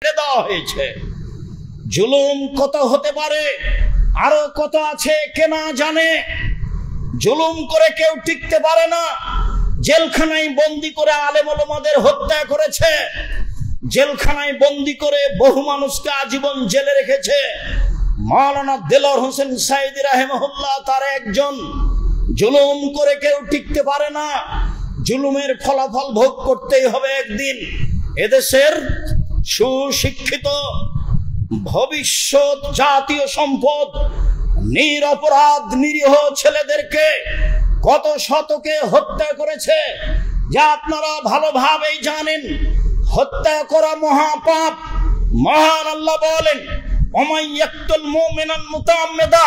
দেওয়া হয়েছে। জুলুম কত হতে পারে, আরো কত আছে কে না জানে। জুলুম করে কেউ টিকতে পারে না। জেলখানায় বন্দি করে আলেম ওলামাদের হত্যা করেছে, জেলখানায় বন্দি করে বহু মানুষকে আজীবন জেলে রেখেছে। মাওলানা দেলোয়ার হোসেন সাঈদী রাহিমাহুল্লাহ তার একজন। জুলুম করে কেউ টিকতে পারে না। জুলুমের ফলাফল ভোগ করতেই হবে একদিন। এদেশের সুশিক্ষিত ভবিষ্যৎ জাতীয় সম্পদ নিরপরাধ নিরীহ ছেলেদেরকে কত শতকে হত্যা করেছে, যা আপনারা ভালোভাবেই জানেন। হত্যা করা মহাপাপ। মহান আল্লাহ বলেন, ওমাই ইয়াকতুল মুমিনান মুতাআম্মিদা,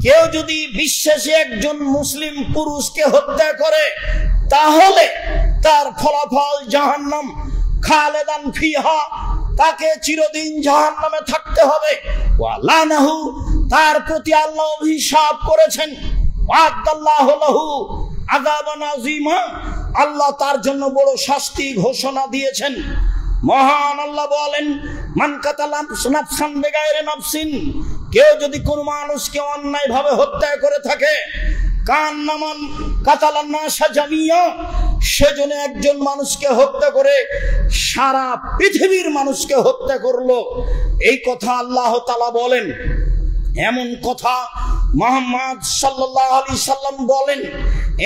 কেউ যদি বিশ্বাসী একজন মুসলিম পুরুষকে হত্যা করে তাহলে তার ফলাফল জাহান্নাম, খালেদান ফিহা, তাকে চিরদিন জাহান্নামে থাকতে হবে। ওয়া লানাহু, তার প্রতি আল্লাহ অভিশাপ করেছেন। ওয়াদাল্লাহু লাহু আযাবান আযীমা, আল্লাহ তার জন্য বড় শাস্তি ঘোষণা দিয়েছেন। মহান আল্লাহ বলেন, মান কাতালা নাফসান বিগাইরি নাফসিন, কেউ যদি কোন মানুষকে অন্যায়ভাবে হত্যা করে থাকে, কান্নামান কাতালান নাসা জামিয়া, সেজন্য একজন মানুষকে হত্যা করে সারা পৃথিবীর মানুষকে হত্যা করলো। এই কথা আল্লাহ তাআলা বলেন। এমন কথা মুহাম্মদ সাল্লাল্লাহু আলাইহি সাল্লাম বলেন।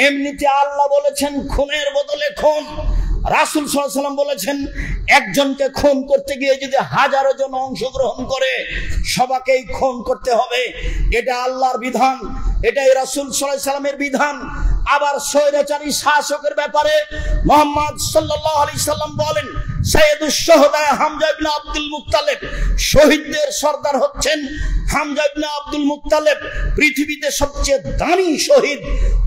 এমনিতে আল্লাহ বলেছেন খুনের বদলে খুন। রাসূল সাল্লাল্লাহু আলাইহি সাল্লাম বলেছেন একজনকে খুন করতে গিয়ে যদি হাজারো জন অংশগ্রহণ করে সবাইকেই খুন করতে হবে। এটা আল্লাহর বিধান, এটাই রাসূল সাল্লাল্লাহু আলাইহি সাল্লামের বিধান। আবার স্বৈরাচারী শাসকের ব্যাপারে মুহাম্মদ সাল্লাল্লাহু আলাইহি সাল্লাম বলেন, সাইয়্যিদুশ শুহাদা হামজা ইবনে আব্দুল মুত্তালিব, শহীদদের সর্দার হচ্ছেন হামজা ইবনে আব্দুল মুত্তালিব। পৃথিবীতে সবচেয়ে দামি শহীদ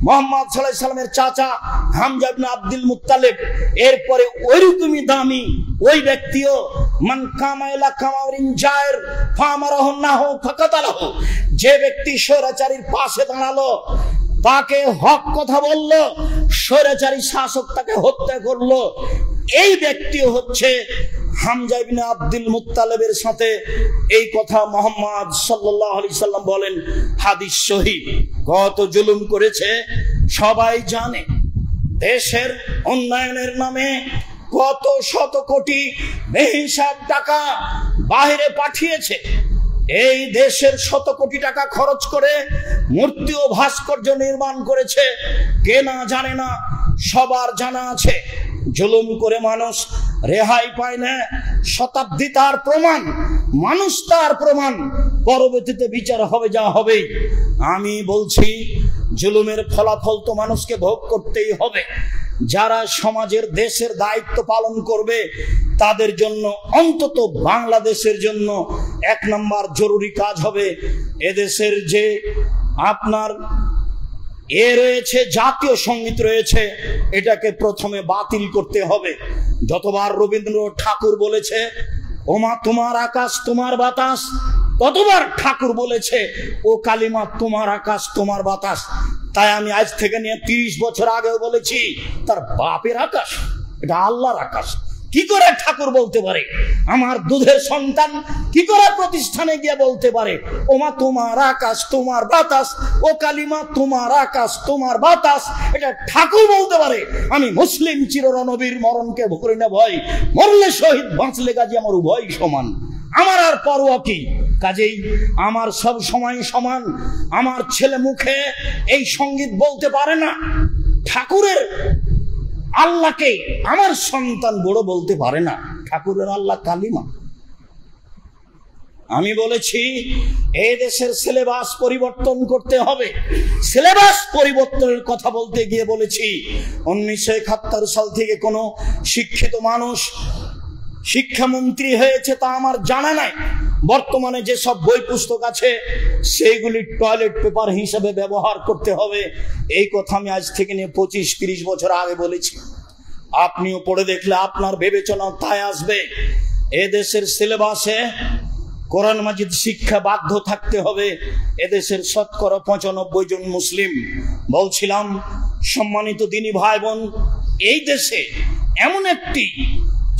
মুহাম্মদ সাল্লাল্লাহু আলাইহি সাল্লামের চাচা হামজা ইবনে আব্দুল মুত্তালিব। এরপরে ওইরকমই দামি ওই ব্যক্তিও মান কামা ইলা কামারিন জায়ের ফামারাহু নাহু ফাকাতালাহু, যে ব্যক্তি স্বৈরাচারীর পাশে দাঁড়ালো, তাকে হক কথা বলল, স্বৈরাচারী শাসক তাকে হত্যা করলো, এই ব্যক্তি হচ্ছে হামজা ইবনে আব্দুল মুত্তালিবের সাথে। এই কথা মুহাম্মদ সাল্লাল্লাহু আলাইহি সাল্লাম বলেন, হাদিস সহিহ। কত জুলুম করেছে সবাই জানে। দেশের উন্নয়নের নামে কত শত কোটি বেহিসাব টাকা বাইরে পাঠিয়েছে। এই দেশের শত কোটি টাকা খরচ করে মূর্তি ও ভাস্কর্য নির্মাণ করেছে। কে না জানে না, সবার জানা আছে। জুলুম করে মানুষ রেহাই পায় না। শতাব্দী তার প্রমাণ, মানুষ তার প্রমাণ। পরবর্তীতে বিচার হবে যা হবেই। আমি বলছি জুলুমের ফলাফল তো মানুষকে ভোগ করতেই হবে। যারা সমাজের দেশের দায়িত্ব পালন করবে তাদের জন্য, অন্তত বাংলাদেশের জন্য 1 নম্বর জরুরি কাজ হবে এদেশের যে আপনার রয়েছে জাতীয় সঙ্গীত রয়েছে, এটাকে প্রথমে বাতিল করতে হবে। যতবার রবীন্দ্রনাথ ঠাকুর বলেছে ওমা তোমার আকাশ তোমার বাতাস, ততবার ঠাকুর বলেছে ও কালিমা তোমার আকাশ তোমার বাতাস। তাই আমি আজ থেকে নিয়ে 30 বছর আগেও বলেছি তার বাপের আকাশ, এটা আল্লাহর আকাশ। কি করে ঠাকুর বলতে পারে? আমার দুধের সন্তান কি করে প্রতিষ্ঠানে গিয়ে বলতে পারে ওমা তোমার আকাশ তোমার বাতাস, ও কালিমা তোমার আকাশ তোমার বাতাস? এটা ঠাকুর বলতে পারে। আমি মুসলিম চিররণবীর, মরণকে ভুলি না ভয়, মরলে শহীদ বাঁচলে গাজী, আমার উভয় সমান। আমার আর পরোয়া কি? কাজেই আমার সব সময় সমান। আমার ছেলে মুখে এই সঙ্গীত বলতে পারে না ঠাকুরের আল্লাহকে, আমার সন্তান বড় বলতে পারে না ঠাকুরের আল্লাহ কালিমা। আমি বলেছি এই দেশের সিলেবাস পরিবর্তন করতে হবে। সিলেবাস পরিবর্তনের কথা বলতে গিয়ে বলেছি 1971 সাল থেকে কোনো শিক্ষিত মানুষ শিক্ষামন্ত্রী হয়েছে তা আমার জানা নাই। বর্তমানে যে সব বই পুস্তক আছে সেইগুলি টয়লেট পেপার হিসেবে ব্যবহার করতে হবে। এই কথা আমি আজ থেকে নিয়ে 25-30 বছর আগে বলেছি। আপনিও পড়ে দেখলে আপনার বিবেচনা তাই আসবে। এদেশের সিলেবাসে কোরআন মাজিদ শিক্ষা বাধ্য থাকতে হবে। এদেশের শতকরা 95 জন মুসলিম। বলছিলাম সম্মানিত দিনী ভাই বোন, এই দেশে এমন একটি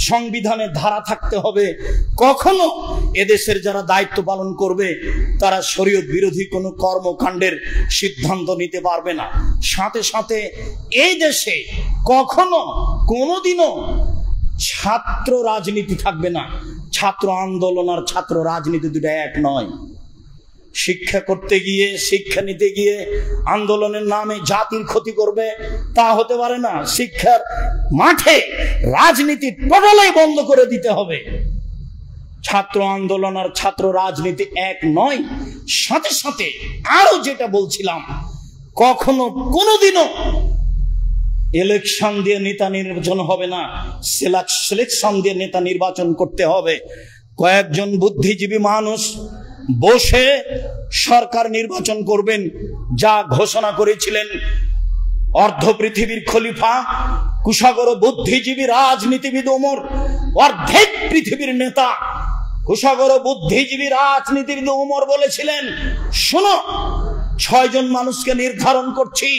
সংবিধানের ধারা থাকতে হবে। কখনো এদেশের যারা দায়িত্ব পালন করবে তারা শরীয়ত বিরোধী কোনো কর্মকাণ্ডের সিদ্ধান্ত নিতে পারবে না। সাথে সাথে এই দেশে কখনো কোনোদিনও ছাত্র রাজনীতি থাকবে না। ছাত্র আন্দোলন আর ছাত্র রাজনীতি দুটো এক নয়। শিক্ষা করতে গিয়ে, শিক্ষা নিতে গিয়ে আন্দোলনের নামে জাতির ক্ষতি করবে, তা হতে পারে না। শিক্ষার মাঠে রাজনীতি টোটালি বন্ধ করে দিতে হবে। ছাত্র আন্দোলন আর ছাত্র রাজনীতি এক নয়। সাথে সাথে আরো যেটা বলছিলাম, কখনো কোনোদিনও ইলেকশন দিয়ে নেতা নির্বাচন হবে না, সিলেকশন দিয়ে নেতা নির্বাচন করতে হবে। কয়েকজন বুদ্ধিজীবী মানুষ বসে সরকার নির্বাচন করবেন, যা ঘোষণা করেছিলেন অর্ধ পৃথিবীর খলিফা, কুশাগর বুদ্ধিজীবী রাজনীতিবিদ ওমর, অর্ধেক পৃথিবীর নেতা কুশাগর বুদ্ধিজীবী রাজনীতিবিদ ওমর বলেছিলেন, শোনো, 6 জন মানুষকে নির্ধারণ করছি,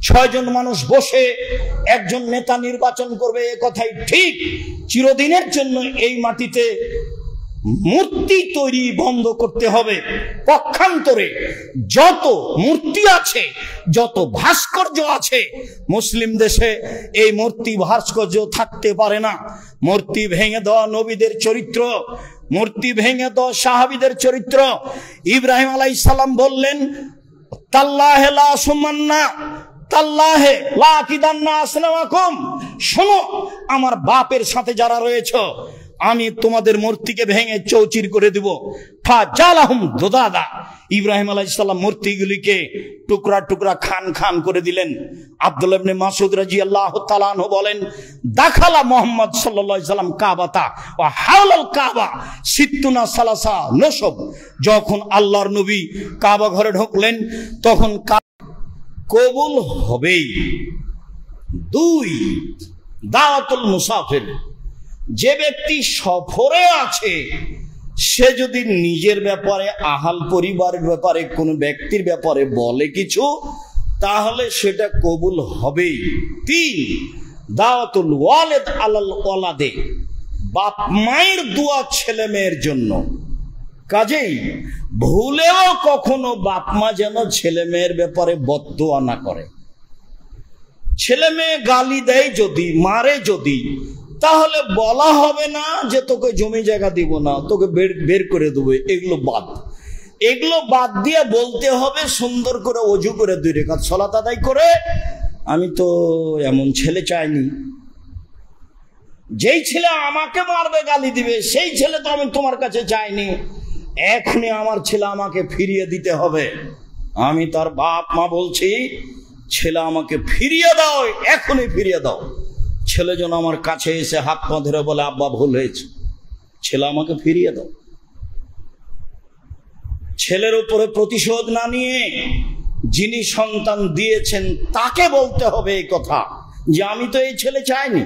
6 জন মানুষ বসে একজন নেতা নির্বাচন করবে। এ কথাই ঠিক। চিরদিনের জন্য এই মাটিতে মূর্তি তৈরি বন্ধ করতে হবে। পক্ষান্তরে যত মূর্তি আছে, যত ভাস্কর্য আছে, মুসলিম দেশে এই মূর্তি ভাস্কর্য থাকতে পারে না। মূর্তি ভেঙে দেওয়া নবীদের চরিত্র, মূর্তি ভেঙে দেওয়া সাহাবীদের চরিত্র। ইব্রাহিম আলাইহিস সালাম বললেন, তাল্লাহে লা সুমান্না তাল্লাহে লা কিদান্না আসলামাকুম, শোনো, আমার বাপের সাথে যারা রয়েছে আমি তোমাদের মূর্তিকে ভেঙে চৌচির করে দিব। ফাজালাহুম দুদাদা, ইব্রাহিম আলাইহিস সালাম মূর্তিগুলিকে টুকরা টুকরা খান খান করে দিলেন। আব্দুল্লাহ ইবনে মাসউদ রাদিয়াল্লাহু তাআলা আনহু বলেন, দাখালা মুহাম্মদ সাল্লাল্লাহু আলাইহি সাল্লাম কাবাতা ওয়া হাওলাল কাবা সিত্তুনা সালাসা নসব। যখন আল্লাহর নবী কাবা ঘরে ঢুকলেন তখন কবুল হবেই। 2, দাওয়াতুল মুসাফির, যে ব্যক্তি সফরে আছে সে যদি নিজের ব্যাপারে, আহাল পরিবারের ব্যাপারে, কোনো ব্যক্তির ব্যাপারে বলে কিছু, তাহলে সেটা কবুল হবেই। 3, দাওয়াতুল ওয়ালিদ আলাল ওয়ালাদে, বাপ মায়ের দোয়া ছেলে মেয়ের জন্য। কাজেই ভুলেও কখনো বাপ মা যেন ছেলে মেয়ের ব্যাপারে বদদোয়া না করে। ছেলে মেয়ে গালি দেয় যদি, মারে যদি, তাহলে বলা হবে না যে তোকে জমি জায়গা দিব না, তোকে বের করে দেবো। এগুলো বাদ দিয়ে বলতে হবে সুন্দর করে ওযু করে 2 রাকাত সালাত আদায় করে, আমি তো এমন ছেলে চাইনি। যেই ছেলে আমাকে মারবে, গালি দিবে, সেই ছেলে তো আমি তোমার কাছে চাইনি। এখনই আমার ছেলে আমাকে ফিরিয়ে দিতে হবে। আমি তার বাপ মা বলছি, ছেলে আমাকে ফিরিয়ে দাও, এখনই ফিরিয়ে দাও। ছেলে যেন আমার কাছে এসে হাত পা ধরে বলে, আব্বা ভুল হয়েছে, ছেলে আমাকে ফিরিয়ে দাও। ছেলের উপরে প্রতিশোধ না নিয়ে যিনি সন্তান দিয়েছেন তাকে বলতে হবে এই কথা, যে আমি তো এই ছেলে চাইনি,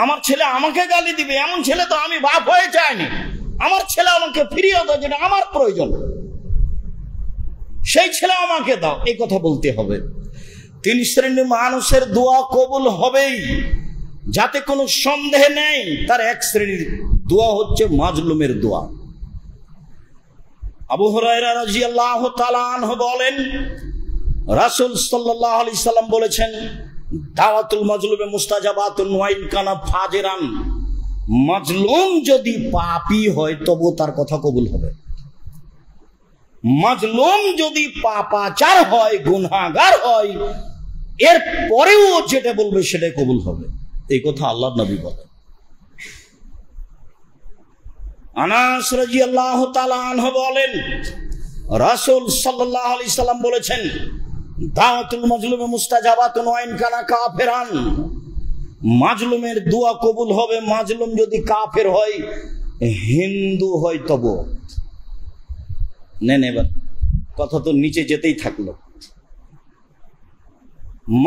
আমার ছেলে আমাকে গালি দিবে, এমন ছেলে তো আমি বাপ হয়ে চাইনি। আমার ছেলে আমাকে ফিরিয়ে দাও, যেটা আমার প্রয়োজন, সেই ছেলে আমাকে দাও, এই কথা বলতে হবে। 3 শ্রেণীর মানুষের দোয়া কবুল হবেই, যাতে কোনো সন্দেহ নেই। তার 1 শ্রেণীর দোয়া হচ্ছে মাজলুমের দোয়া। আবু হুরায়রা রাদিয়াল্লাহু তাআলা আনহু বলেন, রাসূল সাল্লাল্লাহু আলাইহি সাল্লাম বলেছেন, দাওয়াতুল মাজলুমে মুস্তাজাবাতুন ওয়া ইন কানা ফাজিরান, মাজলুম যদি পাপী হয় তবু তার কথা কবুল হবে। মাজলুম যদি পাপাচার হয়, গুনাহগার হয়, এর পরেও যেটা বলবে সেটাই কবুল হবে। এই কথা আল্লাহর নবী বলেন। আনাস রাদিয়াল্লাহু তাআলা আনহু বলেন, রাসূল সাল্লাল্লাহু আলাইহি সাল্লাম বলেছেন, দাওয়াতুল মাজলুমে মুস্তাজাবাতুন ওয়া ইন কানা কাফিরান, মাজলুমের দোয়া কবুল হবে, মাজলুম যদি কাফের হয়, হিন্দু হয় তবু। নেন এবার কথা তো নিচে যেতেই থাকলো।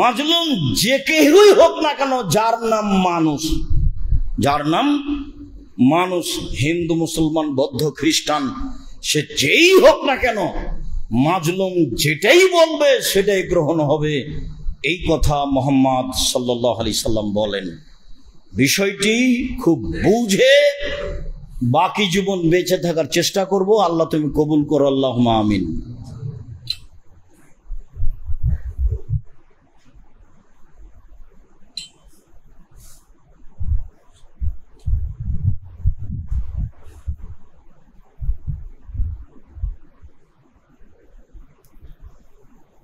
মাজলুম যে কেউই হোক না কেন, যার নাম মানুষ, যার নাম মানুষ, হিন্দু, মুসলমান, বৌদ্ধ, খ্রিস্টান, সে যেই হোক না কেন, মাজলুম যেটাই বলবে সেটাই গ্রহণ হবে। এই কথা মুহাম্মদ সাল্লাল্লাহু আলাইহি সাল্লাম বলেন। বিষয়টি খুব বুঝে বাকি জীবন বেঁচে থাকার চেষ্টা করব। আল্লাহ তুমি কবুল করো, আল্লাহুম্মা আমিন।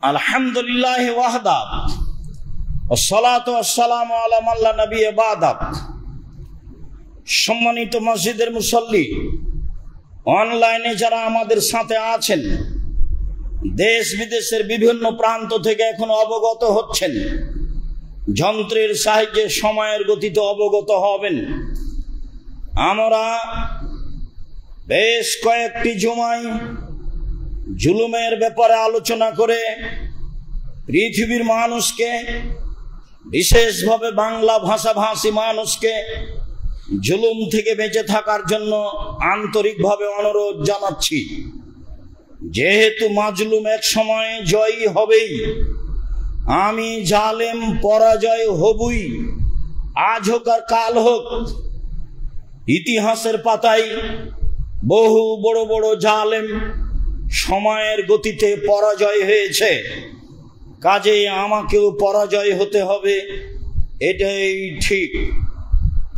আলহামদুলিল্লাহ ওয়াহদা ওয়াসসালাতু ওয়াসসালামু আলা মান লা নাবিয়্যা বা'দা। সম্মানিত মসজিদের মুসল্লি, অনলাইনে যারা আমাদের সাথে আছেন, দেশ বিদেশের বিভিন্ন প্রান্ত থেকে এখন অবগত হচ্ছেন, যন্ত্রের সাহায্যে সময়ের গতিতে অবগত হবেন। আমরা বেশ কয়েকটি জুমায় জুলুমের ব্যাপারে আলোচনা করে পৃথিবীর মানুষকে, বিশেষভাবে বাংলা ভাষাভাষী মানুষকে জুলুম থেকে বেঁচে থাকার জন্য আন্তরিকভাবে অনুরোধ জানাচ্ছি। যেহেতু মাজলুম এক সময় জয়ী হবেই, আমি জালেম পরাজয় হবই। আজ হোক আর কাল হোক, ইতিহাসের পাতায় বহু বড় বড় জালেম সময়ের গতিতে পরাজয় হয়েছে। কাজেই আমাকেও পরাজয় হতে হবে, এটাই ঠিক।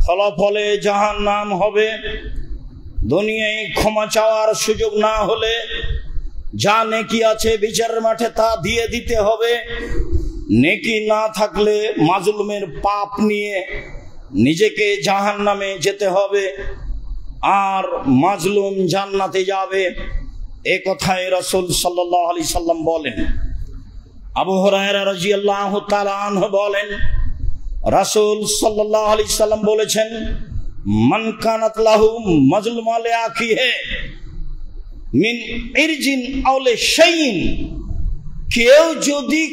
ফলাফলে জাহান্নাম হবে। দুনিয়ায় ক্ষমা চাওয়ার সুযোগ না হলে যা নেকি আছে বিচারের মাঠে তা দিয়ে দিতে হবে। নেকি না থাকলে মাজলুমের পাপ নিয়ে নিজেকে জাহান্নামে যেতে হবে, আর মাজলুম জান্নাতে যাবে। এ কথায় রাসূল সাল্লাল্লাহু আলাইহি সাল্লাম বলেন। আবু হুরায়রা রাদিয়াল্লাহু তাআলা আনহু বলেন, রাসূল সাল্লাল্লাহু আলাইহি সাল্লাম বলেছেন, মান কানাত লাহু মাজলুমা লিআখিহি মিন ইরজিন আও লিশাইইন, কেউ যদি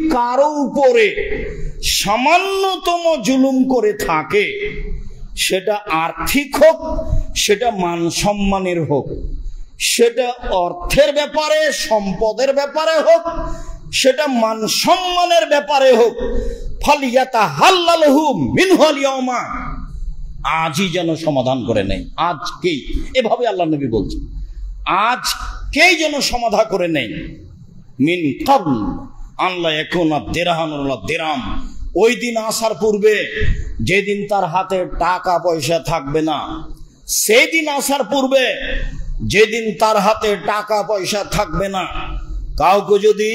কারো উপরে সামান্যতম জুলুম করে থাকে, সেটা আর্থিক হোক, সেটা মান সম্মানের হোক, সেটা অর্থের ব্যাপারে, সম্পদের ব্যাপারে হোক, সেটা মান সম্মানের ব্যাপারে হোক, ফালিয়াতাহাল্লালহু মিনহুল ইয়াওমা, আজই যেন সমাধান করে নেয়। আজকেই, এভাবে আল্লাহ নবী বলছেন, আজকেই যেন সমাধান করে নেয়। মিন ক্বাবল আন লা ইয়াকুনা দিরহামুন ওয়া দিরহাম, ওই দিন আসার পূর্বে, যেদিন তার হাতে টাকা পয়সা থাকবে না, সেই দিন আসার পূর্বে, যেদিন তার হাতে টাকা পয়সা থাকবে না, কাউকে যদি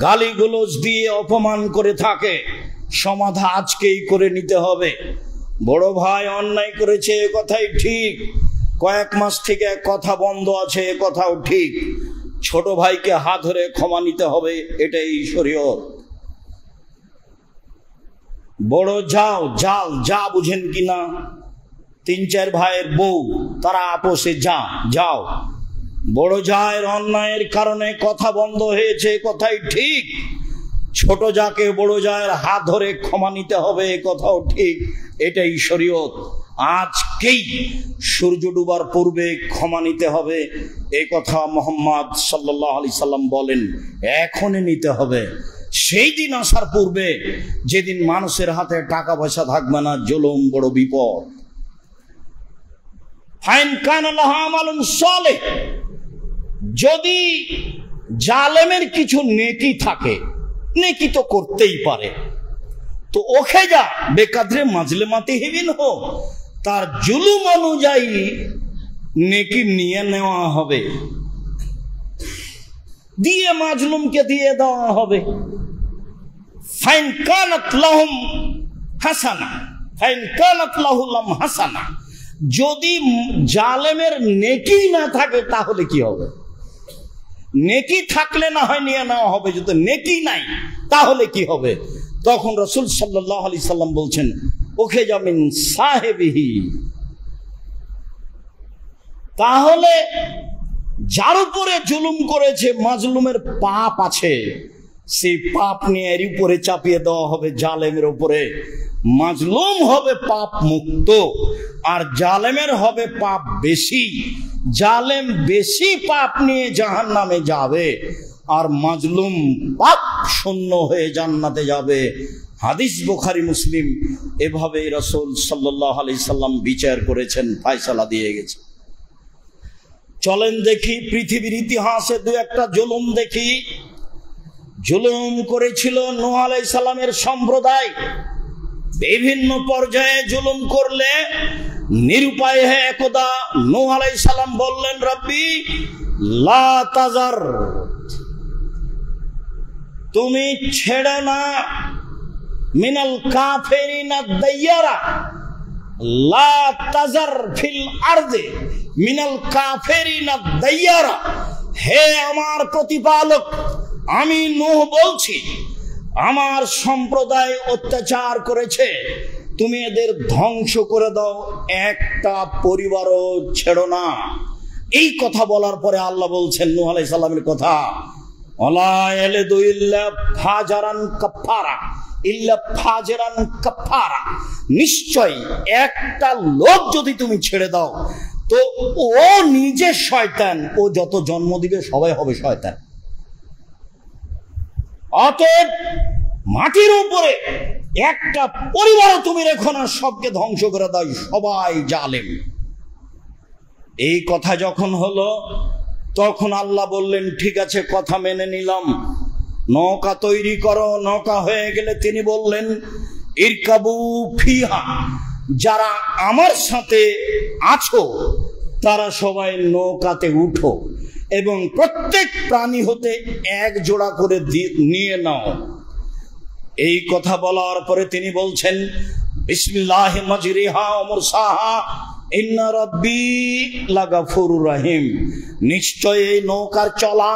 গালিগালাজ দিয়ে অপমান করে থাকে, সমাধান আজকেই করে নিতে হবে। বড় ভাই অন্যায় করেছে, এ কথাই ঠিক। কয়েক মাস থেকে কথা বন্ধ আছে, এ কথাও ঠিক। ছোট ভাইকে হাত ধরে ক্ষমা নিতে হবে, এটাই শরীয়ত। বড় যা বুঝেন কিনা, 3-4 ভাইয়ের বউ, তারা আপোষে যাও। বড় জায়ের অন্যায়ের কারণে কথা বন্ধ হয়েছে, কথাই ঠিক। ছোট যাকে বড় জায়ের হাত ধরে ক্ষমা নিতে হবে, এ কথাও ঠিক। এটাই শরীয়ত। আজকেই সূর্য ডুবার পূর্বে ক্ষমা নিতে হবে, এই কথা মুহাম্মদ সাল্লাল্লাহু আলাইহি সাল্লাম বলেন। এখনই নিতে হবে, সেই দিন আসার পূর্বে, যেদিন মানুষের হাতে টাকা পয়সা থাকবে না। জুলুম বড় বিপদ। ফাইন কানা লাহু আমালুন সালেহ, যদি জালেমের কিছু নেকি থাকে, নেকি তো করতেই পারে, তো ওখে যা বেকাদরে মাজলেমাতে হিবিন হো, তার জুলুম অনুযায়ী নেকি নিয়ে নেওয়া হবে, দিয়ে মাজলুমকে দিয়ে দেওয়া হবে। ফাইন কানাত লাহুম হাসানা, ফাইন কানাত লাহুম হাসানা, যদি জালেমের নেকি না থাকে তাহলে কি হবে? নেকি থাকলে না হয় নিয়ে নেওয়া হবে, যদি নেকি নাই তাহলে কি হবে? তখন রাসূল সাল্লাল্লাহু আলাইহি সাল্লাম বলছেন, ওকে জামিন সাহেবিহি, তাহলে যার উপরে জুলুম করেছে, মাজলুমের পাপ আছে, সেই পাপ নিয়ে এর উপরে চাপিয়ে দেওয়া হবে জালেমের উপরে। মাজলুম হবে পাপ মুক্ত, আর জালেমের হবে পাপ বেশি। জালেম বেশি পাপ নিয়ে জাহান্নামে যাবে, আর মাজলুম পাপ শূন্য হয়ে জান্নাতে যাবে। হাদিস বুখারী মুসলিম, এভাবে রাসূল সাল্লাল্লাহু আলাইহি সাল্লাম বিচার করেছেন, ফয়সালা দিয়ে গেছে। চলেন দেখি পৃথিবীর ইতিহাসে দু একটা জুলুম দেখি। জুলুম করেছিল নূহ আলাইহিস সালামের সম্প্রদায়। বিভিন্ন পর্যায়ে জুলুম করলে নিরুপায় হয়ে একদা নূহ আলাইহিস সালাম বললেন, রব্বি লা তাজার, তুমি ছেড়ে না মিনাল কাফিরিনা দাইয়ারা, লা তাজার ফিল আরদে মিনাল কাফিরিনা দাইয়ারা। হে আমার প্রতিপালক, আমি নূহ বলছি, আমার সম্প্রদায় অত্যাচার করেছে, তুমি এদের ধ্বংস করে দাও, একটা পরিবারও ছেড়ো না। এই কথা বলার পরে আল্লাহ বলছেন নূহ আলাইহিস সালামের কথা, ওয়ালা ইয়ালিদু ইল্লা ফাজারান কাফারা, ইল্লা ফাজারান কাফারা। নিশ্চয় একটা লোক যদি তুমি ছেড়ে দাও তো ও নিজে শয়তান, ও যত জন্ম দিবে সবাই হবে শয়তান। অতএব মাটির উপরে একটা পরিবার তুমি রেখো না, সবকে ধ্বংস করে দাও, সবাই জালেম। এই কথা যখন হলো তখন আল্লাহ বললেন, ঠিক আছে, কথা মেনে নিলাম, নৌকা তৈরি করো। নৌকা হয়ে গেলে তিনি বললেন, ইরকাবু ফিহা, যারা আমার সাথে আছো তারা সবাই নৌকাতে উঠো এবং প্রত্যেক প্রাণী হতে এক জোড়া করে নিয়ে নাও। এই কথা বলার পরে তিনি বলছেন, বিসমিল্লাহি মাজরিহা ওয়া মুরসাহা ইন্না রাব্বি লাগাফুরুর রহিম। নিশ্চয় এই নৌকার চলা,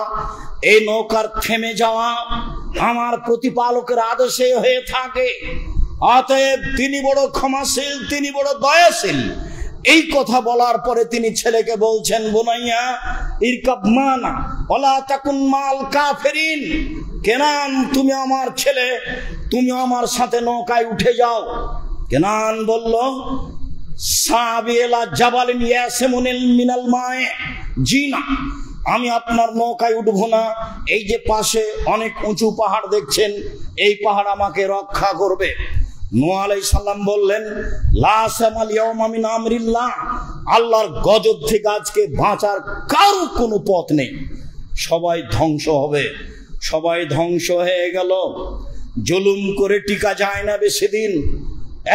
এই নৌকার থেমে যাওয়া আমার প্রতিপালকের আদেশে হয়ে থাকে। অতএব তিনি বড় ক্ষমাশীল, তিনি বড় দয়াশীল। এই কথা বলার পরে তিনি ছেলেকে বলছেন, বুনাইয়া ইরকাব মানা ওয়ালা তাকুন মাল কাফিরিন। কেনান, তুমি আমার ছেলে, তুমি আমার সাথে নৌকায় উঠে যাও। কেনান বলল, সাবিলা জাবালিন ইয়াসিমুনিল মিনাল মায়ে, জি না, আমি আপনার নৌকায় উঠবো না। এই যে পাশে অনেক উঁচু পাহাড় দেখছেন, এই পাহাড় আমাকে রক্ষা করবে। নূহ আলাইহিস সালাম বললেন, লা সামাল ইয়াউমা মিন আমরিল্লাহ, আল্লাহর গজব থেকে আজকে বাঁচার কারো কোনো পথ নেই, সবাই ধ্বংস হবে। সবাই ধ্বংস হয়ে গেল। জুলুম করে টিকা যায় না বেশি দিন,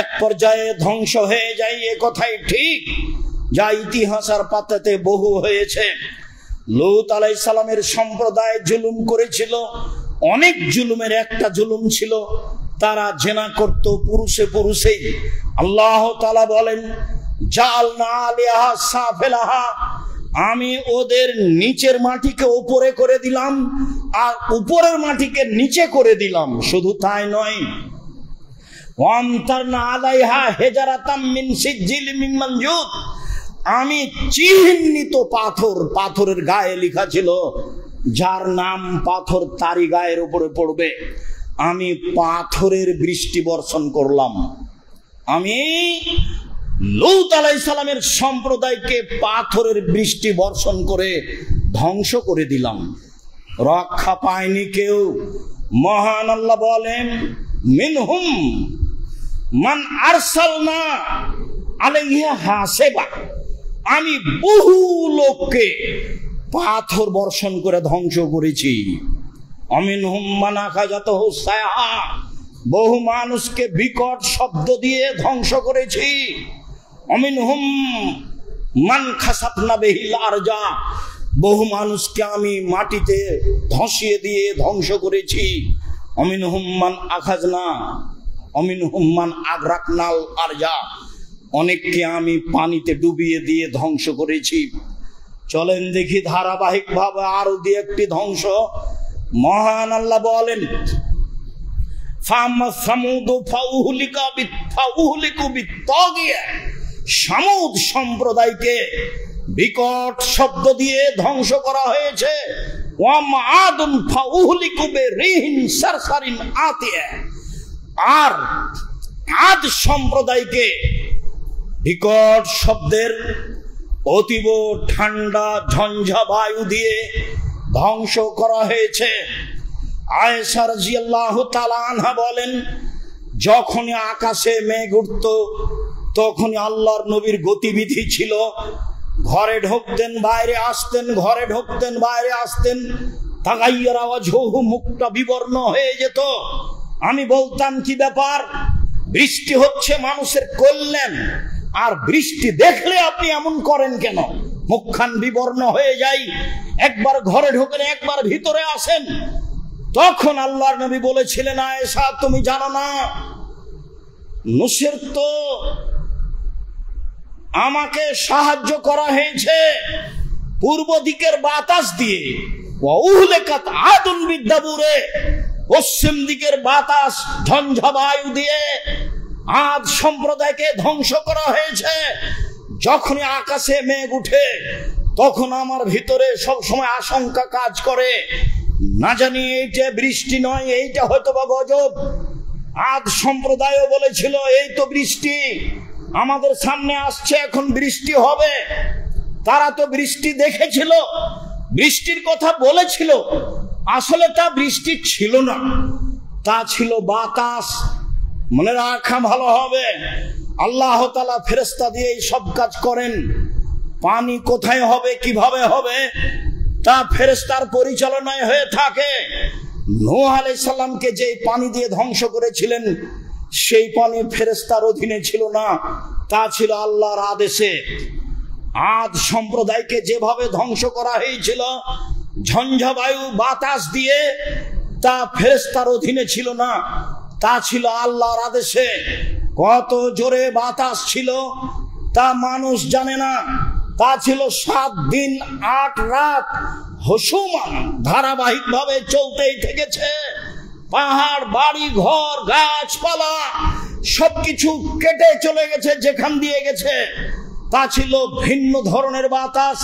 এক পর্যায়ে ধ্বংস হয়ে যায়, এ কথাই ঠিক, যা ইতিহাসের পাতাতে বহু হয়েছে। লূত আলাইহিস সালামের সম্প্রদায় জুলুম করেছিল। অনেক জুলুমের একটা জুলুম ছিল, তারা জেনা করত পুরুষে পুরুষেই। আল্লাহ তাআলা বলেন, জাআলনা আলিহা সাফিলাহা, আমি ওদের নিচের মাটিকে উপরে করে দিলাম আর উপরের মাটিকে নিচে করে দিলাম। শুধু তাই নয়, ওয়ামতারনা আলাইহা হিজারাতাম মিন সিজিল মিন মানজুদ, আমি চিহ্নিত পাথর, পাথরের গায়ে লেখা ছিল যার নাম পাথর তারই গায়ের উপরে পড়বে, আমি পাথরের বৃষ্টি বর্ষণ করলাম। আমি লূত আলাইহিস সালামের সম্প্রদায়কে পাথরের বৃষ্টি বর্ষণ করে ধ্বংস করে দিলাম, রক্ষা পায়নি কেউ। মহান আল্লাহ বলেন, মিনহুম মান আরসালনা আলাইহা হাসিবা, আমি বহু লোককে পাথর বর্ষণ করে ধ্বংস করেছি। অমিনহুম মান আখাযাতহু সায়হা, বহু মানুষকে বিকট শব্দ দিয়ে ধ্বংস করেছি। অমিনহুম মান খাসাফনা বিহিল আরজা, বহু মানুষকে আমি মাটিতে ধসিয়ে দিয়ে ধ্বংস করেছি। অমিনহুম মান আখাজনা, অমিনহুম মান আগরাকনাল আরজা, অনেককে আমি পানিতে ডুবিয়ে দিয়ে ধ্বংস করেছি। চলেন দেখি ধারাবাহিক ভাবে আরো দিয়ে একটি ধ্বংস। মহান আল্লাহ বলেন, সামুদ সম্প্রদায়কে বিকট শব্দ দিয়ে ধ্বংস করা হয়েছে। আর আদ সম্প্রদায়কে বিকট শব্দের অতীব ঠান্ডা ঝঞ্ঝা বায়ু দিয়ে ধ্বংস করা হয়েছে। আয়েশা রাদিয়াল্লাহু তাআলা আনহা বলেন, যখনই আকাশে মেঘ উঠত তখনই আল্লাহর নবীর গতিবিধি ছিল, ঘরে ঢুকতেন বাইরে আসতেন, ঘরে ঢুকতেন বাইরে আসতেন। তাগাইয়ারা ওয়াজহুহু, মুখটা বিবর্ণ হয়ে যেত। আমি বলতাম, কি ব্যাপার? বৃষ্টি হচ্ছে মানুষের কল্যাণ, আর বৃষ্টি দেখলে আপনি এমন করেন কেন? মুখখান বিবর্ণ হয়ে যায়। একবার ঘরে ঢোকেন, একবার ভিতরে আসেন। তখন আল্লাহর নবী বলেছিলেন, আয়েশা তুমি জানো না, নুসের তো আমাকে সাহায্য করা হয়েছে পূর্ব দিকের বাতাস দিয়ে, ওয়াউহলাকাত আদুন বিদ্দাবুরে, পশ্চিম দিকের বাতাস ঝঞ্ঝা বায়ু দিয়ে আদ সম্প্রদায়কে ধ্বংস করা হয়েছে। যখনই আকাশে মেঘ উঠে তখন আমার ভিতরে সব সময় আশঙ্কা কাজ করে, না জানি এইটা বৃষ্টি নয়, এইটা হয়তো বা গজব। আদ সম্প্রদায়ও বলেছিল, এই তো বৃষ্টি আমাদের সামনে আসছে, এখন বৃষ্টি হবে। তারা তো বৃষ্টি দেখেছিল, বৃষ্টির কথা বলেছিল, আসলে তা বৃষ্টি ছিল না, তা ছিল বাতাস। মনে রাখা ভালো হবে, আল্লাহ তাআলা ফেরেশতা দিয়ে এই সব কাজ করেন। পানি কোথায় হবে, কিভাবে হবে, তা ফেরেশতার পরিচালনায় হয়ে থাকে। নূহ আলাইহিস সালামকে যে পানি দিয়ে ধ্বংস করেছিলেন, সেই পানি ফেরেশতার অধীনে ছিল না, তা ছিল আল্লাহর আদেশে। আদ সম্প্রদায়কে যেভাবে ধ্বংস করা হয়েছিল ঝঞ্ঝা বায়ু বাতাস দিয়ে, তা ফেরেশতার অধীনে ছিল না, তা ছিল আল্লাহর আদেশে। কত জোরে বাতাস ছিল তা মানুষ জানে না। তা ছিল 7 দিন 8 রাত হুসুমান ধারাবাহিকভাবে চলতেই থেকেছে। পাহাড়, বাড়ি ঘর, গাছপালা সবকিছু কেটে চলে গেছে যেখান দিয়ে গেছে। তা ছিল ভিন্ন ধরনের বাতাস।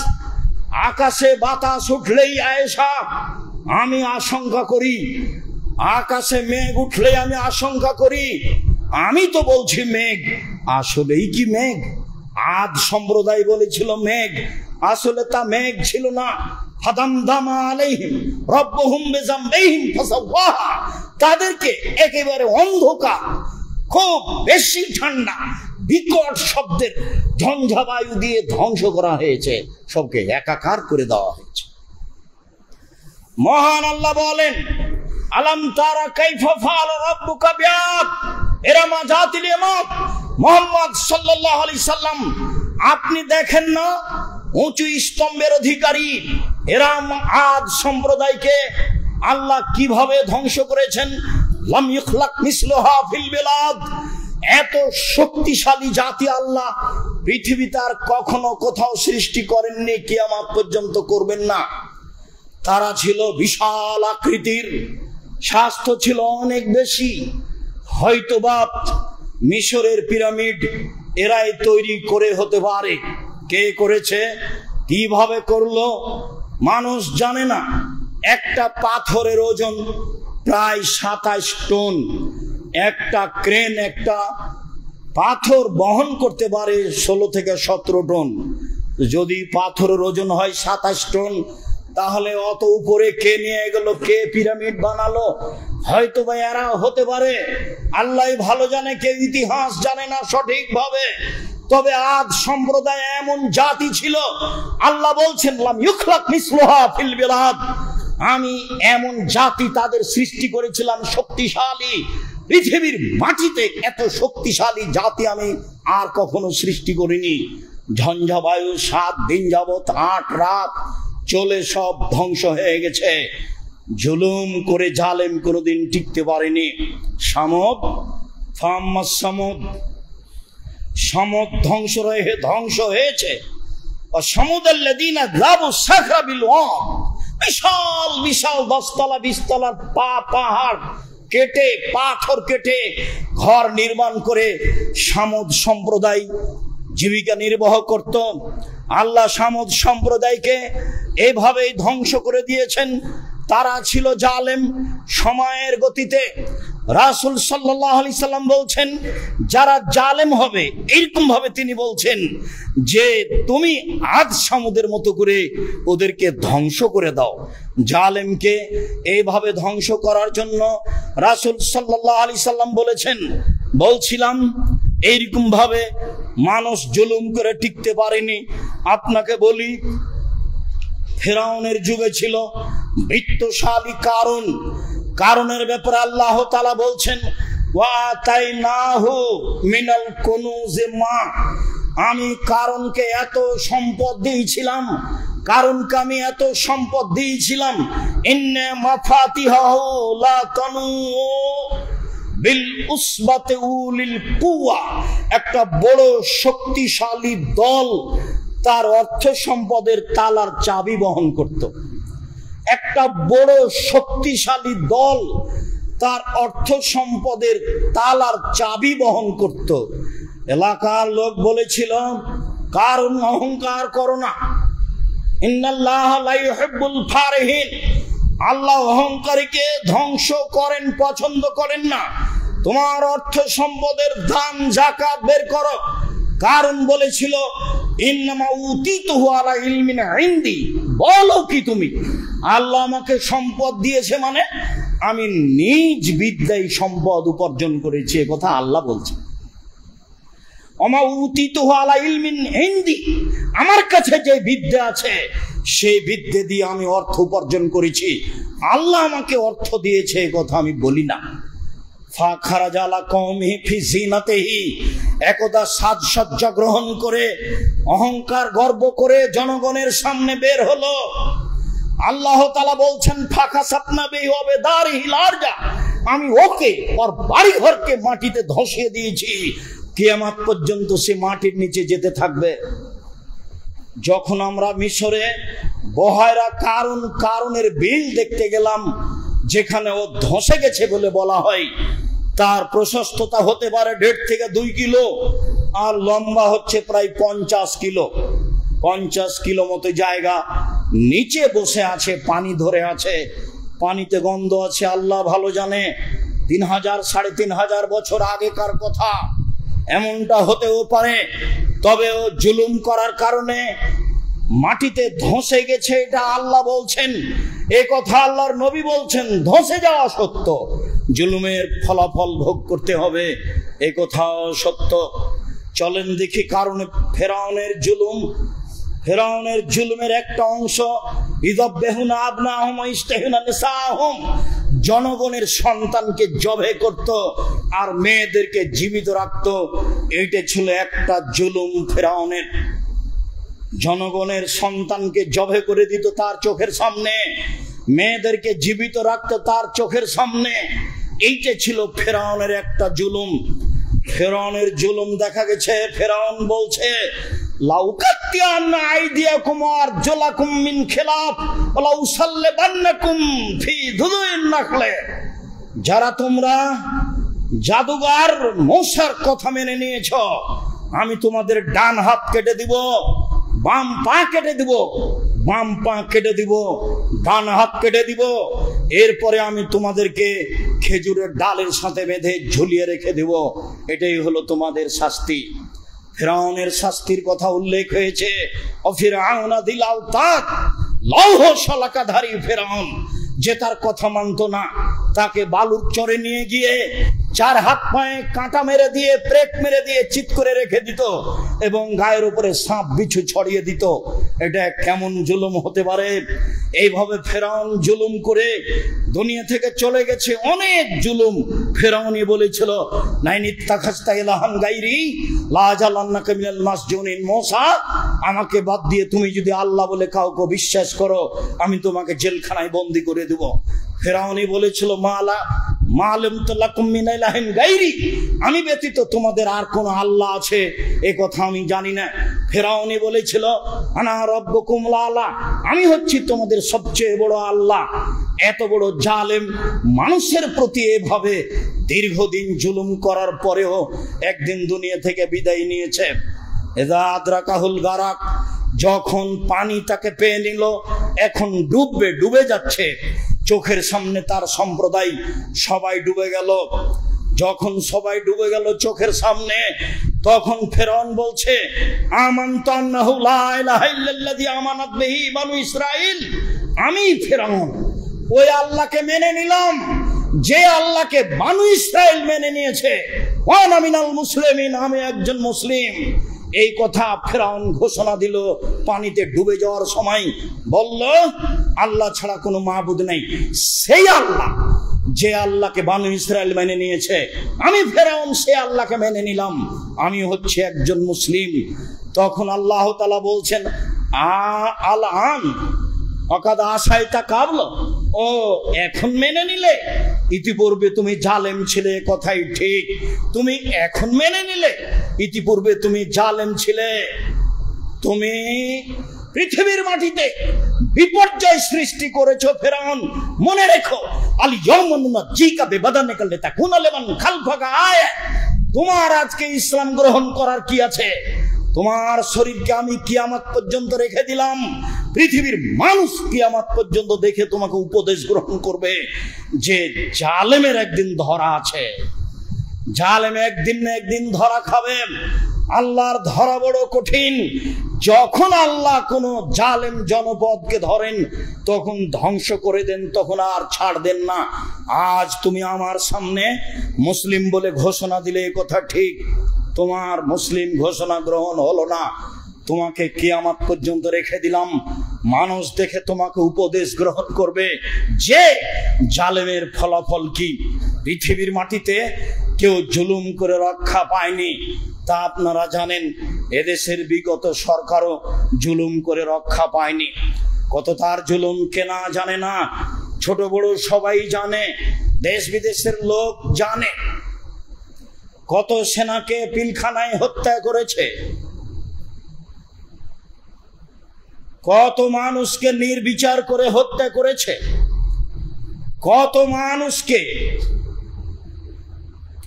আকাশে বাতাস উঠলেই আয়েশা আমি আশঙ্কা করি, আকাশে মেঘ উঠলেই আমি আশঙ্কা করি, আমি তো বলছি মেঘ, আসলেই কি মেঘ? আদ সম্প্রদায় বলেছিল মেঘ, আসলে তা মেঘ ছিল না। ফাদামদামা আলাইহিম রাব্বুহুম বিযামবিহিম ফাসাওয়াহা, তাদেরকে একেবারে অন্ধকার, খুব বেশি ঠান্ডা, বিকট শব্দের ঝঞ্ঝা বায়ু দিয়ে ধ্বংস করা হয়েছে, সবকে একাকার করে দেওয়া হয়েছে। মহান আল্লাহ বলেন, আলাম তারা কাইফা ফাআলা রাব্বুকা বিআদ ইরামা যাতিল ইমাদ। মুহাম্মদ সাল্লাল্লাহু আলাইহি সাল্লাম, আপনি দেখেন না উঁচু স্তম্ভের অধিকারী ইরাম আদ সম্প্রদায়কে আল্লাহ কিভাবে ধ্বংস করেছেন? লাম ইখলাক মিসলুহা ফিল বিলাদ, এত শক্তিশালী জাতি আল্লাহ পৃথিবীতে আর কখনো কোথাও সৃষ্টি করেননি, কিয়ামত পর্যন্ত করবেন না। তারা ছিল বিশাল আকৃতির, স্বাস্থ্য ছিল অনেক বেশি। হয়তোবা মিশরের পিরামিড এরাই তৈরি করে হতে পারে। কে করেছে, কিভাবে করলো মানুষ জানে না। একটা পাথরের ওজন প্রায় 27 টন। একটা ক্রেন একটা পাথর বহন করতে পারে 16 থেকে 17 টন। যদি পাথরের ওজন হয় 27 টন, তাহলে অত উপরে কে নিয়ে গেল, কে পিরামিড বানালো? হয়তো বা এরা হতে পারে, আল্লাহ ভালো জানে, কেউ ইতিহাস জানে না সঠিকভাবে। তবে আদ সম্প্রদায় এমন জাতি ছিল, আল্লাহ বলছেন লাম ইখলাক মিসলুহা ফিল বিলাদ, আমি এমন জাতি তাদের সৃষ্টি করেছিলাম শক্তিশালী। পৃথিবীর মাটিতে এত শক্তিশালী জাতি আমি আর কখনো সৃষ্টি করিনি। ঝঞ্ঝা বায়ু 7 দিন যাবত 8 রাত চলে সব ধ্বংস হয়ে গেছে। জুলুম করে জালেম কোনোদিন টিকতে পারেনি। সমদ ধ্বংস হয়েছে। সমুদাল্লাযীনা যাবু সাখরা বিল ওয়াদ, বিশাল বিশাল 10 তলা 20 তলার পাহাড় কেটে, পাথর কেটে ঘর নির্মাণ করে সামুদ সম্প্রদায় জীবিকা নির্বাহ করত। আল্লাহ সামুদ সম্প্রদায়কে এভাবেই ধ্বংস করে দিয়েছেন। তারা ছিল জালেম। সময়ের গতিতে রাসূল সাল্লাল্লাহু আলাইহি সাল্লাম বলছেন যারা জালেম হবে এরকম ভাবে তিনি বলছেন যে তুমি আদ সামুদের মতো করে ওদেরকে ধ্বংস করে দাও। জালেমকে এইভাবে ধ্বংস করার জন্য রাসূল সাল্লাল্লাহু আলাইহি সাল্লাম বলেছেন। বলছিলাম এইরকম ভাবে মানুষ জুলুম করে টিকতে পারেনি। আপনাকে বলি ফেরাউনের যুগে ছিল বৃত্তশালী কারণ। কারণের ব্যাপারে আল্লাহ তাআলা বলছেন ওয়া আতাইনাহু মিনাল কুনুজি মা, আমি কারণকে এত সম্পদ দিয়েছিলাম, কারণকে আমি এত সম্পদ দিয়েছিলাম ইন্না মাফাতিহাহু লা তানু বিল উসবাতি উলিল কুওয়া, একটা বড় শক্তিশালী দল তার অর্থ সম্পদের তালার চাবি বহন করত। একটা বড় শক্তিশালী দল তার অর্থ সম্পদের তালার চাবি বহন করত। এলাকার লোক বলেছিল কারণ অহংকার করো না, ইন্নাল্লাহা লা ইউহিব্বুল ফারিহিন, আল্লাহ অহংকারীকে ধ্বংস করেন, পছন্দ করেন না। তোমার অর্থ সম্পদের দান যাকাত বের করো। কারণ বলেছিল ইন্নামা উতিতুহু আলা ইলমিন ইনদি, বলো কি তুমি আল্লাহ আমাকে সম্পদ দিয়েছে মানে আমি নিজ বিদ্যায় সম্পদ উপার্জন করেছি, এ কথা আল্লাহ বলছে। ওমা উতিতুহু আলা ইলমিন ইনদি, আমার কাছে যে বিদ্যা আছে সেই বিদ্যা দিয়ে আমি অর্থ উপার্জন করেছি, আল্লাহ আমাকে অর্থ দিয়েছে এ কথা আমি বলি না। একদা সাজসজ্জা গ্রহণ করে অহংকার গর্ব করে জনগণের সামনে বের হলো। আল্লাহ তাআলা বলছেন ফাকাসাবনা বিহি ওয়া বিদারিহিল আরজা, আমি ওকে ওর বাড়ি ঘরকে মাটিতে ধসিয়ে দিয়েছি, কিয়ামত পর্যন্ত সে মাটির নিচে যেতে থাকবে। যখন আমরা মিশরে বহায়রা কারণের বিল দেখতে গেলাম, যেখানে ও ধসে গেছে বলে বলা হয়, তার প্রশস্ততা হতে পারে 1.5 থেকে 2 কিলো আর লম্বা হচ্ছে প্রায় 50 কিলো। 50 কিলো মতো জায়গা নিচে বসে আছে, পানি ধরে আছে, পানিতে গন্ধ আছে, আল্লাহ ভালো জানে 3000 3500 বছর আগেকার কথা। এমনটা হতেও পারে, তবে ও জুলুম করার কারণে মাটিতে ধসে গেছে, এটা আল্লাহ বলছেন। এ কথা আল্লাহর নবী বলছেন। ধসে যাওয়া সত্য, জুলুমের ফলাফল ভোগ করতে হবে, এ কথাও সত্য। চলেন দেখি কারণে ফেরাউনের জুলুমের একটা অংশ ইযাবহুনা আবনাহুম ওয়া ইস্তাহুনা নিসাহুম, জনগণের সন্তানকে জবে করত আর মেয়েদেরকে জীবিত রাখত। এইটা ছিল একটা জুলুম ফেরাউনের। জনগণের সন্তানকে জবে করে দিত তার চোখের সামনে, মেয়েদেরকে জীবিত রাখত তার চোখের সামনে। এইটা ছিল ফেরাউনের একটা জুলুম। ফেরাউনের জুলুম দেখা গেছে, ফেরাউন বলছে লাউকাত্তিয়ানা আইদিয়াকুম ওয়া আরজুলাকুম মিন খিলাফ ওয়া লাউসাল্লিবান্নাকুম ফি দুদুইন নাখলে, যারা তোমরা জাদুগার মূসার কথা মেনে নিয়েছ, আমি তোমাদের ডান হাত কেটে দিব, বাম পা কেটে দিব, বাম পা কেটে দিব, ডান হাত কেটে দিব, এরপরে আমি তোমাদেরকে খেজুরের ডালের সাথে বেঁধে ঝুলিয়ে রেখে দেব। এটাই হলো তোমাদের শাস্তি। ফেরাউনের শাস্তির কথা উল্লেখ হয়েছে। অফিরাউনা দিল আওতাদ, লৌহ শলাকাধারী ফেরাউন, যে তার কথা মানত না, তাকে বালুর চরে নিয়ে গিয়ে 4 হাত পায়ে কাঁটা মেরে দিয়ে, প্রেক মেরে দিয়ে চিৎ করে রেখে দিত এবং গায়ের উপরে সাপ বিছু ছড়িয়ে দিত। এটা কেমন জুলুম হতে পারে? এইভাবে ফেরাউন জুলুম করে দুনিয়া থেকে চলে গেছে। অনেক জুলুম ফেরাউনই বলেছিল নাইনিত্তাখাস্তা ইলাহান গায়রি লাজালান্নাকা মিনাল মাসজুনিন, মূসা আমাকে বাদ দিয়ে তুমি যদি আল্লাহ বলে কাউকে বিশ্বাস করো, আমি তোমাকে জেলখানায় বন্দী করে দেব। ফেরাউনই বলেছিল মালাম তালাকুম মিন ইলাহিন গায়রি, আমি ব্যতীত তোমাদের আর কোন আল্লাহ আছে এ কথা আমি জানি না। ফেরাউনই বলেছিল আনা রাব্বুকুম লালা, আমি হচ্ছি তোমাদের সবচেয়ে বড় আল্লাহ। এত বড় জালেম মানুষের প্রতি এভাবে দীর্ঘদিন জুলুম করার পরেও একদিন দুনিয়া থেকে বিদায় নিয়েছে। এদা আদ্রাকাহুল গারাক, যখন পানি তাকে পেয়ে নিল, এখন ডুবে যাচ্ছে, চোখের সামনে তার সম্প্রদায় সবাই ডুবে গেল। যখন সবাই ডুবে গেল চোখের সামনে, তখন ফেরাউন বলছে, আমানতু আন্নাহু লা ইলাহা ইল্লাল্লাযী আমানাত বিহি বানু ইসরাঈল। আমি ফেরাউন ওই আল্লাহকে মেনে নিলাম যে আল্লাহকে বানু ইসরাঈল মেনে নিয়েছে। ওয়ানা মিনাল মুসলিমিন, আমি একজন মুসলিম। এই কথা ফেরাউন ঘোষণা দিল পানিতে ডুবে যাওয়ার সময়। বলল, আল্লাহ ছাড়া কোনো মাবুদ নেই। সেই আল্লাহ যে আল্লাহকে বানু ইসরাঈল মেনে নিয়েছে, আমি ফেরাউন সে আল্লাহকে মেনে নিলাম, আমি হচ্ছে একজন মুসলিম। তখন আল্লাহ তাআলা বলছেন, আল-আন ওয়াকাদ আসাইতা কাবল, ও এখন মেনে নিলে? ইতিপূর্বে তুমি জালেম ছিলে, কথাই ঠিক, তুমি এখন মেনে নিলে। ইতিপূর্বে তুমি জালেম ছিলে, তুমি পৃথিবীর মাটিতে বিপর্যয় সৃষ্টি করেছো ফেরাউন। মনে রেখো, আল ইয়াউমা নুনাজ্জিকা বিবাদানিকা লিতাকুনা লিমান খালফাকা আয়া। তোমার আজকে ইসলাম গ্রহণ করার কি আছে? তোমার শরীরকে আমি কিয়ামত পর্যন্ত রেখে দিলাম। পৃথিবীর মানুষ কিয়ামত পর্যন্ত দেখে তোমাকে উপদেশ গ্রহণ করবে যে জালেমের একদিন ধরা আছে, জালেম একদিন না একদিন ধরা খাবে। আল্লাহর ধরা বড় কঠিন। যখন আল্লাহ কোন জালেম জনপদকে ধরেন তখন ধ্বংস করে দেন, তখন আর ছাড় দেন না। আজ তুমি আমার সামনে মুসলিম বলে ঘোষণা দিলে, কথা ঠিক, তোমার মুসলিম ঘোষণা গ্রহণ হলো না, তোমাকে কিয়ামত পর্যন্ত রেখে দিলাম। মানুষ দেখে তোমাকে উপদেশ গ্রহণ করবে যে জালেমের ফলাফল কি। পৃথিবীর মাটিতে কেউ জুলুম করে রক্ষা পায়নি, তা আপনারা জানেন। এদেশের বিগত সরকারও জুলুম করে রক্ষা পায়নি। কত তার জুলুম কেনা জানে না, ছোট বড় সবাই জানে, দেশ বিদেশের লোক জানে। কত সেনাকে পিলখানায় হত্যা করেছে, কত মানুষকে নির্বিচার করে হত্যা করেছে, কত মানুষকে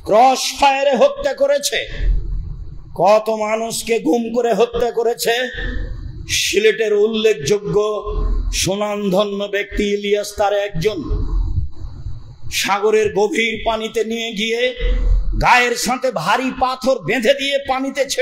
ক্রস ফায়ারে হত্যা করেছে, কত মানুষকে গুম করে হত্যা করেছে। সিলেটের উল্লেখযোগ্য সুনামধন্য ব্যক্তি ইলিয়াস তার একজন। সাগরের গভীর পানিতে নিয়ে গিয়ে গায়ের সাথে ভারী পাথর বেঁধে দিয়ে পানিতে